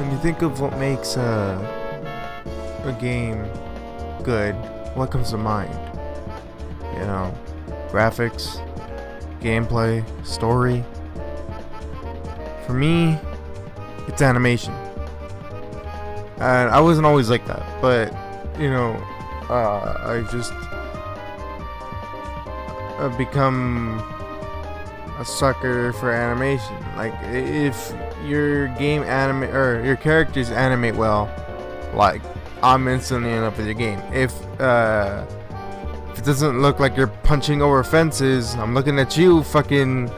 When you think of what makes a game good, what comes to mind? You know, graphics, gameplay, story. For me, it's animation. And I wasn't always like that, but you know, I just I've become a sucker for animation. Like, if your game or your characters animate well, like, I'm instantly in love with your game. If it doesn't look like you're punching over fences, I'm looking at you, fucking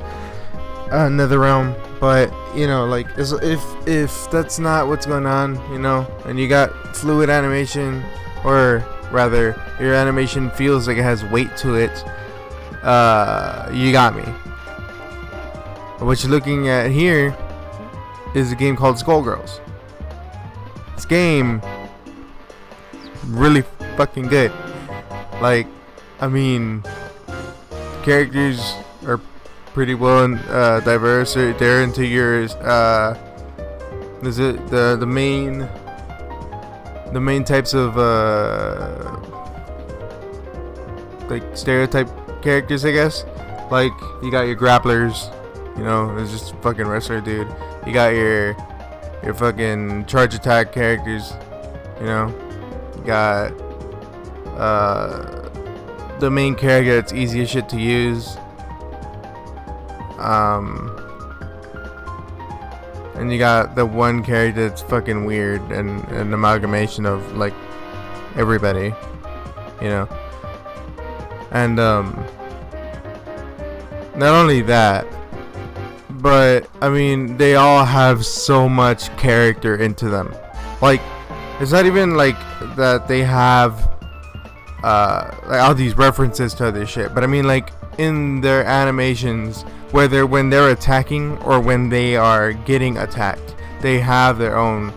NetherRealm. But you know, like, if that's not what's going on, you know, and you got fluid animation, or rather, your animation feels like it has weight to it, you got me. What you're looking at here is a game called Skullgirls. This game is really fucking good. Like, I mean, characters are pretty well diverse. They're into your is it the main types of like stereotype characters, I guess. Like, you got your grapplers, you know, it's just a fucking wrestler dude. You got your fucking charge attack characters, you know. You got the main character that's easy as shit to use. And you got the one character that's fucking weird and an amalgamation of like everybody, you know. And not only that, but I mean, they all have so much character into them. Like, it's not even like that they have like all these references to other shit, but I mean, like, in their animations, whether when they're attacking or when they are getting attacked, they have their own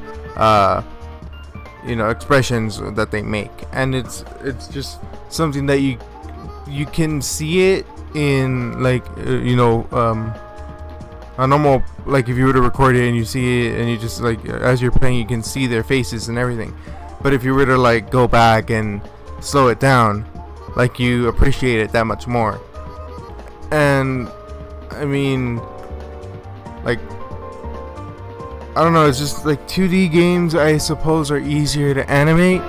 you know, expressions that they make, and it's just something that you can see it in, like, you know, a normal, like, if you were to record it and you see it and you just, like, as you're playing, you can see their faces and everything. But if you were to, like, go back and slow it down, like, you appreciate it that much more. And I mean, like, I don't know, it's just like 2D games, I suppose, are easier to animate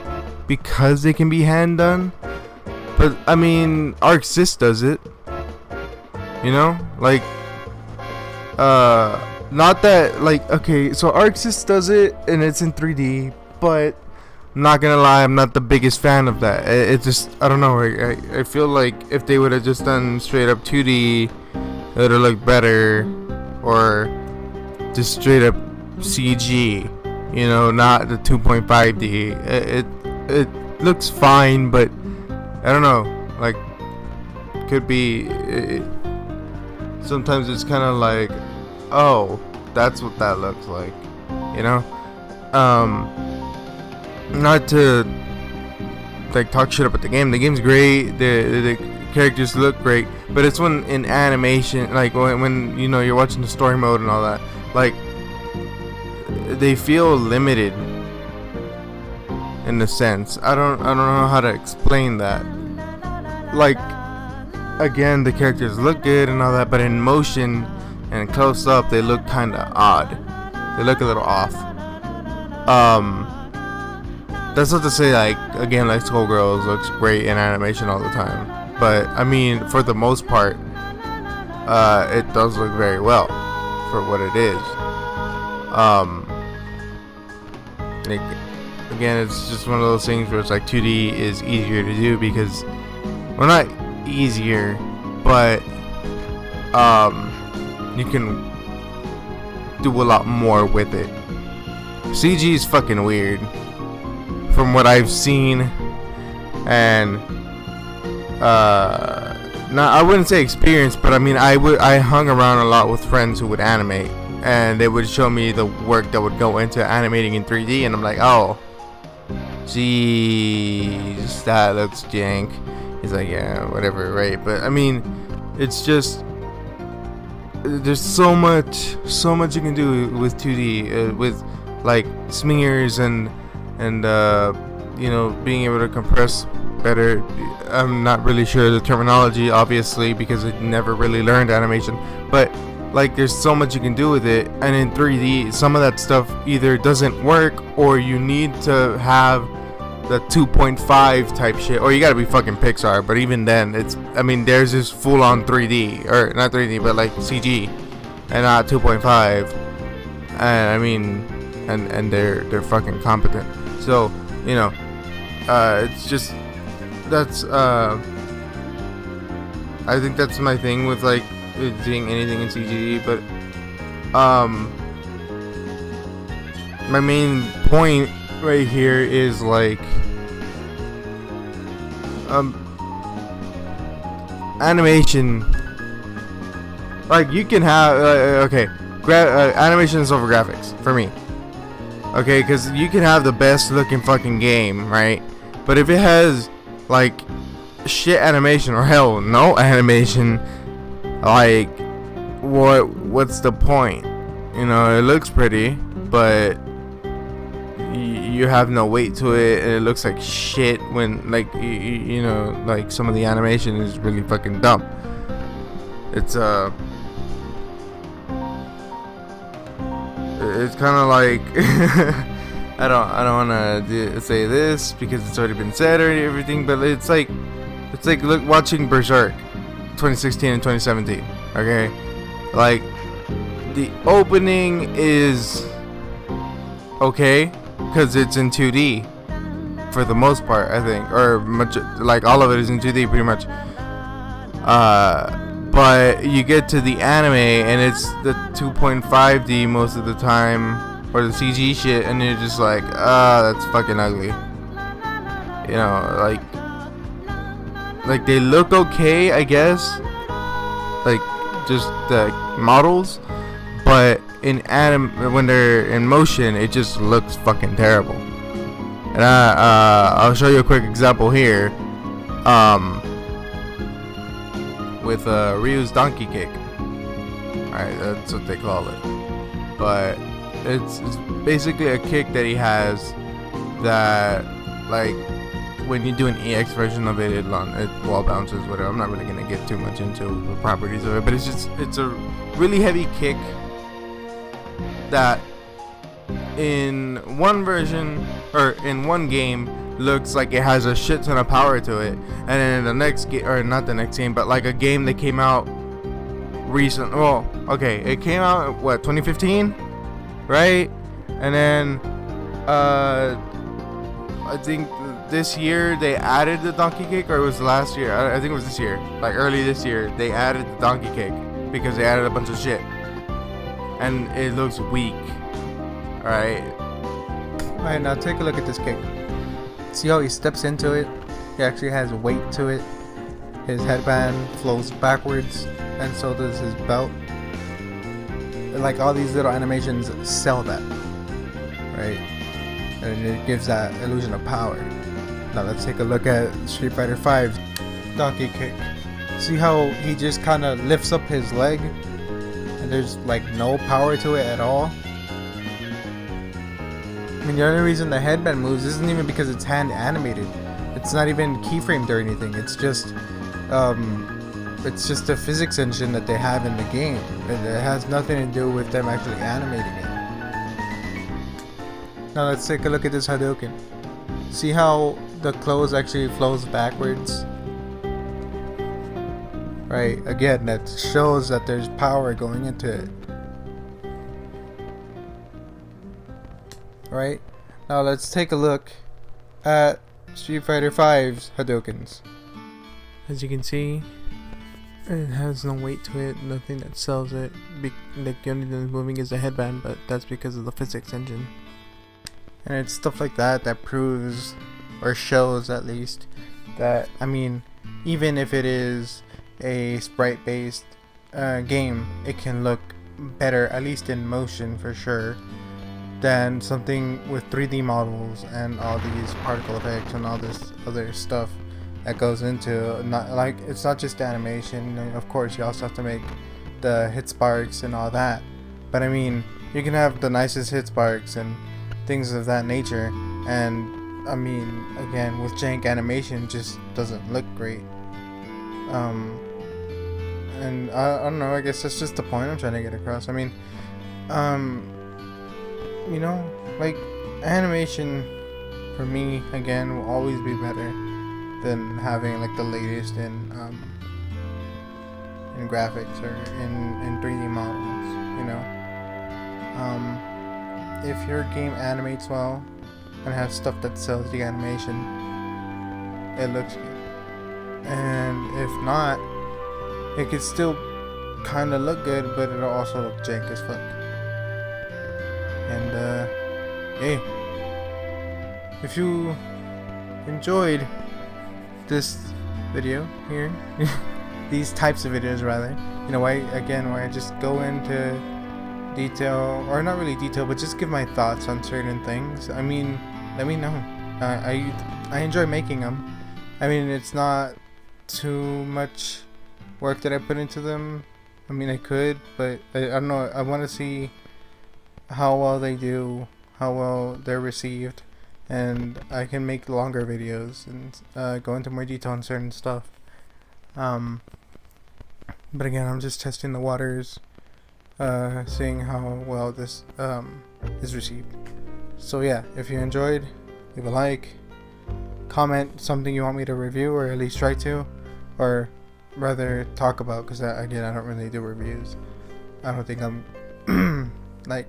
because they can be hand done. But I mean, Arc Sys does it, you know, like, not that, like, okay, so Arc Sys does it and it's in 3D, but I'm not gonna lie, I'm not the biggest fan of that. It just, I don't know, I feel like if they would have just done straight up 2D, it would have looked better, or just straight up CG, you know, not the 2.5D. It looks fine, but I don't know, like, could be, sometimes it's kind of like, oh, that's what that looks like, you know. Not to, like, talk shit about the game. The game's great, the characters look great, but it's when in animation, like when you know, you're watching the story mode and all that, like, they feel limited in a sense. I don't know how to explain that. Like, again, the characters look good and all that, but in motion and close up, they look kind of odd. They look a little off. That's not to say, like, again, like, Skullgirls looks great in animation all the time, but I mean, for the most part, it does look very well for what it is. Like, again, it's just one of those things where it's like 2D is easier to do because, well, not easier, but you can do a lot more with it. CG is fucking weird from what I've seen, and I wouldn't say experience, but I mean, I hung around a lot with friends who would animate, and they would show me the work that would go into animating in 3D, and I'm like, oh, jeez, that looks jank. He's like, yeah, whatever, right? But I mean, it's just, there's so much you can do with 2D, with like smears and you know, being able to compress better. I'm not really sure the terminology, obviously, because I never really learned animation, but like there's so much you can do with it. And in 3D, some of that stuff either doesn't work, or you need to have the 2.5 type shit, or you gotta be fucking Pixar. But even then, it's, I mean, there's this full on 3D, or not 3D, but like CG, and not 2.5. And I mean, and they're fucking competent. So, you know, it's just, that's I think that's my thing with like doing anything in CG. But my main point right here is like animation. Like you can have okay, animation is over graphics for me. Okay, because you can have the best looking fucking game, right? But if it has like shit animation, or hell no animation, like what's the point? You know, it looks pretty, but you have no weight to it, and it looks like shit when like you know, like some of the animation is really fucking dumb. It's it's kind of like I don't want to say this because it's already been said or everything, but it's like look, watching Berserk 2016 and 2017. Okay, like the opening is okay because it's in 2D for the most part, I think, or much, like all of it is in 2D pretty much. But you get to the anime and it's the 2.5D most of the time, or the CG shit, and you're just like, that's fucking ugly. You know, like they look okay, I guess, like just the models, but in when they're in motion, it just looks fucking terrible. And I'll show you a quick example here. With Ryu's donkey kick. Alright, that's what they call it. But it's basically a kick that he has that, like, when you do an EX version of it, it wall bounces, whatever. I'm not really gonna get too much into the properties of it, but it's a really heavy kick that in one version, or in one game, looks like it has a shit ton of power to it, and then in the next game, or not the next game, but like a game that came out recent, well, okay, it came out what, 2015, right? And then I think this year they added the donkey kick, or it was last year, I think it was this year, like early this year, they added the donkey kick because they added a bunch of shit, and it looks weak. Alright, now take a look at this kick. See how he steps into it? He actually has weight to it. His headband flows backwards, and so does his belt. Like all these little animations sell that, right? And it gives that illusion of power. Now let's take a look at Street Fighter V's donkey kick. See how he just kind of lifts up his leg, and there's like no power to it at all. I mean, the only reason the headband moves isn't even because it's hand animated. It's not even keyframed or anything. It's just a physics engine that they have in the game. It has nothing to do with them actually animating it. Now let's take a look at this Hadouken. See how the clothes actually flows backwards? Right, again, that shows that there's power going into it. Right, now let's take a look at Street Fighter V's Hadoukens. As you can see, it has no weight to it, nothing that sells it. The only thing that's moving is the headband, but that's because of the physics engine. And it's stuff like that that proves, or shows at least, that, I mean, even if it is a sprite based game, it can look better, at least in motion for sure, than something with 3D models and all these particle effects and all this other stuff that goes into, not like, it's not just animation. Of course you also have to make the hit sparks and all that, but I mean, you can have the nicest hit sparks and things of that nature. And I mean, again, with jank animation, it just doesn't look great. And I don't know, I guess that's just the point I'm trying to get across. I mean, you know, like, animation for me, again, will always be better than having like the latest in graphics or in 3D models, you know. If your game animates well and has stuff that sells the animation, it looks good. And if not, it could still kind of look good, but it'll also look jank as fuck. And hey, if you enjoyed this video here, these types of videos rather, you know, where I just go into detail, or not really detail, but just give my thoughts on certain things. I mean, let me know. I enjoy making them. I mean, it's not too much work that I put into them. I mean, I could, but I don't know. I want to see how well they do, how well they're received, and I can make longer videos and go into more detail on certain stuff. But again, I'm just testing the waters, seeing how well this is received. So yeah, if you enjoyed, leave a like, comment something you want me to review, or at least try to, or rather talk about, because again, I don't really do reviews. I don't think I'm like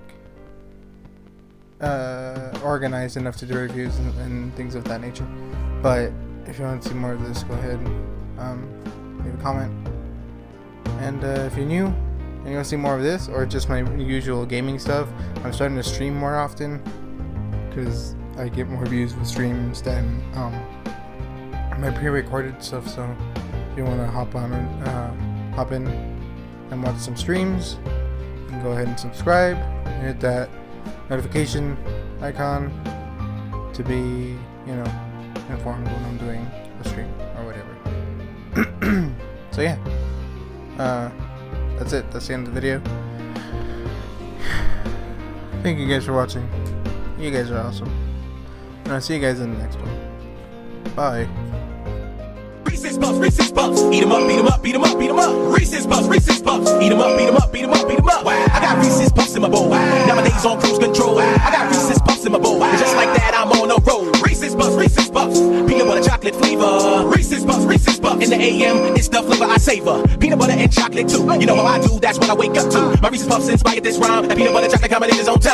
organized enough to do reviews and things of that nature. But if you want to see more of this, go ahead, leave a comment. And if you're new and you want to see more of this, or just my usual gaming stuff, I'm starting to stream more often because I get more views with streams than my pre-recorded stuff. So if you want to hop in and watch some streams, you can go ahead and subscribe and hit that notification icon to be, you know, informed when I'm doing a stream or whatever. So yeah, that's it. That's the end of the video. Thank you guys for watching. You guys are awesome, and I'll see you guys in the next one. Bye. Reese's Puffs, eat 'em up, beat 'em up, beat 'em up, beat 'em up. Reese's Puffs, eat 'em up, beat 'em up, beat 'em up, beat 'em up. Wow. I got Reese's Puffs in my bowl. Wow. Nowadays on cruise control. Wow. I got Reese's Puffs in my bowl. Wow. Just like that, I'm on a roll. Reese's Puffs, peanut butter chocolate flavor. Reese's Puffs. In the AM, it's the flavor I savor. Peanut butter and chocolate too. You know how I do, that's what I wake up to. My Reese's Puffs inspired this rhyme. And peanut butter chocolate combination's on time.